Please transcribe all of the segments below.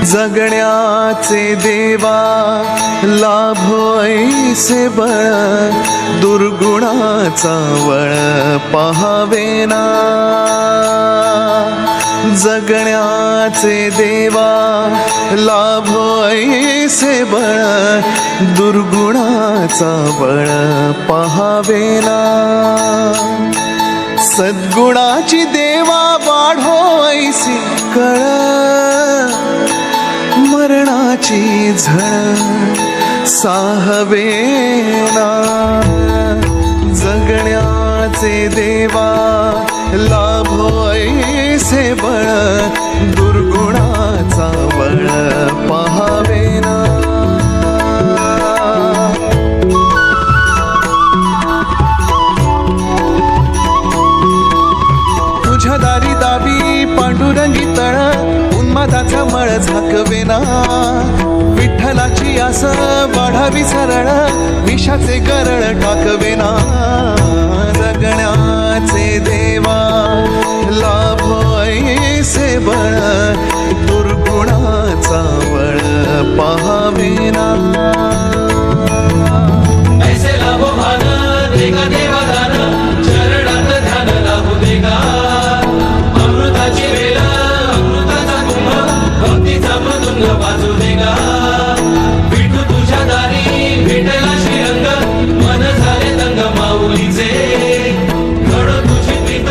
जगण्याचे देवा लाभो ऐसे बळ, दुर्गुणाचा वळ पहावेना। जगण्याचे देवा लाभो ऐसे बळ, दुर्गुणाचा बळ पहावेना। सद्गुणाची देवा वाढो ऐसी कळ, मरणाची झळ साहवेना। जगण्याचे देवा लाभो ऐसे बळ, दुर्गुणाचा बळ पहावेना। तुझ्या दारी दावी पांडुरंगी तळ, उन्मादाचा मळ झाकवेना। विठ्ठलाची आस वाढावी सरळ, विषाचे गरळ टाकवेना। जगण्याचे देवा लाभो ऐसे बळ, दुर्गुणाचा बळ पहावेना। ऐसे लाभो भान देगा देवा दान, चरणात ध्यान लागू देगा। अमृताची वेल अमृताचा कुंभ, भक्तीचा मृदुंग वाजू देगा। विठू तुझ्या दारी भेटला श्रीरंग, मन झाले दंग माऊलीचे। घडो तुझी प्रीत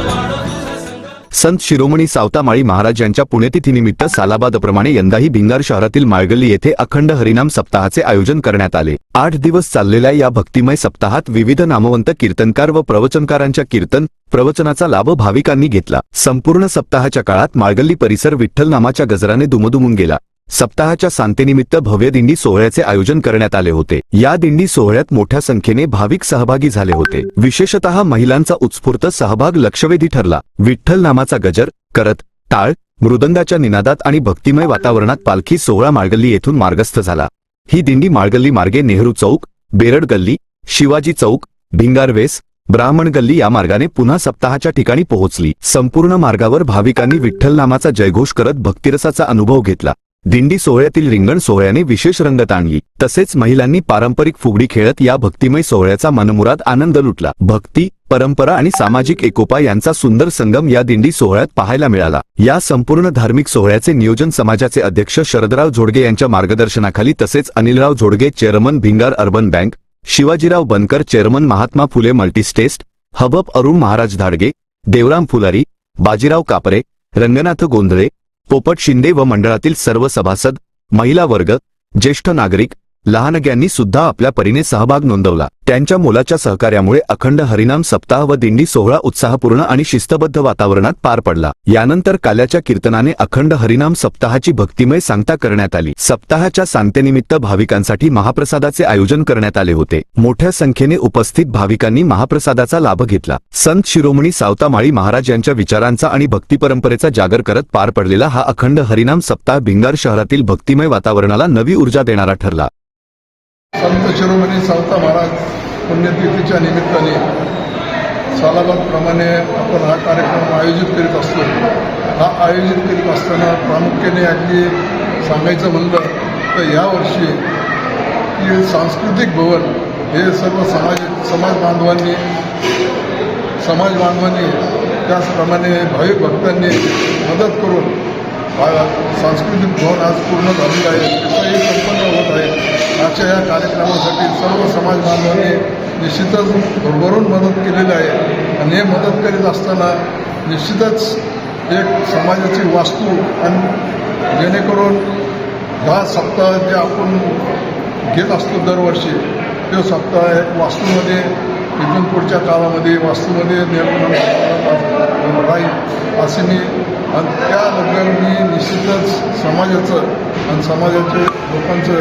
वाढो तुझा संग। संत शिरोमणी सावतामाळी महाराज यांच्या पुण्यतिथीनिमित्त सालाबादप्रमाणे यंदाही भिंगार शहरातील माळगल्ली येथे अखंड हरिनाम सप्ताहाचे आयोजन करण्यात आले। 8 दिवस चाललेल्या या भक्तिमय सप्ताहात विविध नामवंत कीर्तनकार व प्रवचनकारांच्या कीर्तन प्रवचनाचा लाभ भाविकांनी घेतला। संपूर्ण सप्ताहाच्या काळात माळगल्ली परिसर विठ्ठल नामाच्या गजराने दुमदुमून गेला। सप्ताहाच्या सांगतेनिमित्त भव्य दिंडी सोहळ्याचे आयोजन करण्यात आले होते। या दिंडी सोहळ्यात मोठ्या संख्येने भाविक सहभागी झाले होते। विशेषतः महिलांचा उत्स्फूर्त सहभाग लक्षवेधी ठरला। विठ्ठल नामाचा गजर करत, टाळ मृदंगाच्या निनादात आणि भक्तिमय वातावरणात पालखी सोहळा माळगल्ली येथून मार्गस्थ झाला। ही दिंडी माळगल्ली मार्गे नेहरू चौक, बेरड गल्ली, शिवाजी चौक, भिंगारवेस, ब्राह्मण गल्ली या मार्गाने पुन्हा सप्ताहाच्या ठिकाणी पोहोचली। संपूर्ण मार्गावर भाविकांनी विठ्ठल नामाचा जयघोष करत भक्तिरसाचा अनुभव घेतला। दिंडी सोहळ्यातील रिंगण सोहळ्याने विशेष रंगत आणली। तसेच महिलांनी पारंपरिक फुगडी खेळत या भक्तिमय सोहळ्याचा मनमुराद आनंद लुटला। भक्ती, परंपरा आणि सामाजिक एकोपा यांचा सुंदर संगम या दिंडी सोहळ्यात पाहायला मिळाला। या संपूर्ण धार्मिक सोहळ्याचे नियोजन समाजाचे अध्यक्ष शरदराव झोडगे यांच्या मार्गदर्शनाखाली तसेच Anilrao Zodge chairman Bhingar urban bank, Shivajirao Bankar chairman Mahatma Phule multistate हबप, अरुण महाराज धाडगे, देवराम फुलारी, बाजीराव कापरे, रंगनाथ गोंधळे, पोपट शिंदे व मंडळातील सर्व सभासद, महिला वर्ग, ज्येष्ठ नागरिक, लहानग्यांनी सुद्धा आपल्या परीने सहभाग नोंदवला। त्यांच्या मोलाच्या सहकार्यामुळे अखंड हरिनाम सप्ताह व दिंडी सोहळा उत्साहपूर्ण आणि शिस्तबद्ध वातावरणात पार पडला। यानंतर काल्याच्या कीर्तनाने अखंड हरिनाम सप्ताहाची भक्तिमय सांगता करण्यात आली। सप्ताहाच्या सांगतेनिमित्त भाविकांसाठी महाप्रसादाचे आयोजन करण्यात आले होते। मोठ्या संख्येने उपस्थित भाविकांनी महाप्रसादाचा लाभ घेतला। संत शिरोमणी सावतामाळी महाराज यांच्या विचारांचा आणि भक्ती परंपरेचा जागर करत पार पडलेला हा अखंड हरिनाम सप्ताह भिंगार शहरातील भक्तिमय वातावरणाला नवी ऊर्जा देणारा ठरला। संत शिरोमणी सावता महाराज पुण्यतिथीच्या निमित्ताने सालाबादप्रमाणे आपण हा कार्यक्रम आयोजित करीत असतो। हा आयोजित करीत असताना प्रामुख्याने अगदी सांगायचं म्हणलं तर यावर्षी की सांस्कृतिक भवन हे सर्व समाज बांधवांनी त्याचप्रमाणे भाविक भक्तांनी मदत करून सांस्कृतिक भवन आज पूर्ण झालेलं आहे, त्याचंही संपन्न होत आहे। अशा या कार्यक्रमासाठी सर्व समाज बांधवांनी निश्चितच भरभरून मदत केलेली आहे आणि हे मदत करीत असताना निश्चितच एक समाजाची वास्तू आणि जेणेकरून हा सप्ताह जे आपण घेत असतो दरवर्षी तो सप्ताह एक वास्तूमध्ये इथून पुढच्या काळामध्ये वास्तूमध्ये निर्माण राहील असे मी आणि त्याबद्दल मी निश्चितच समाजाचं आणि समाजाच्या लोकांचं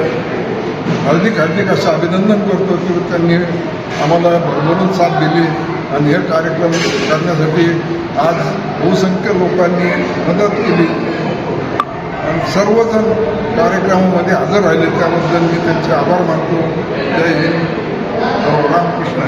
हार्दिक असं अभिनंदन करतो की त्यांनी आम्हाला भरभरून साथ दिली आणि हे कार्यक्रम करण्यासाठी आज बहुसंख्य लोकांनी मदत केली आणि सर्वजण कार्यक्रमामध्ये हजर राहिले त्याबद्दल मी त्यांचे आभार मानतो। जय हिंद, रामकृष्ण।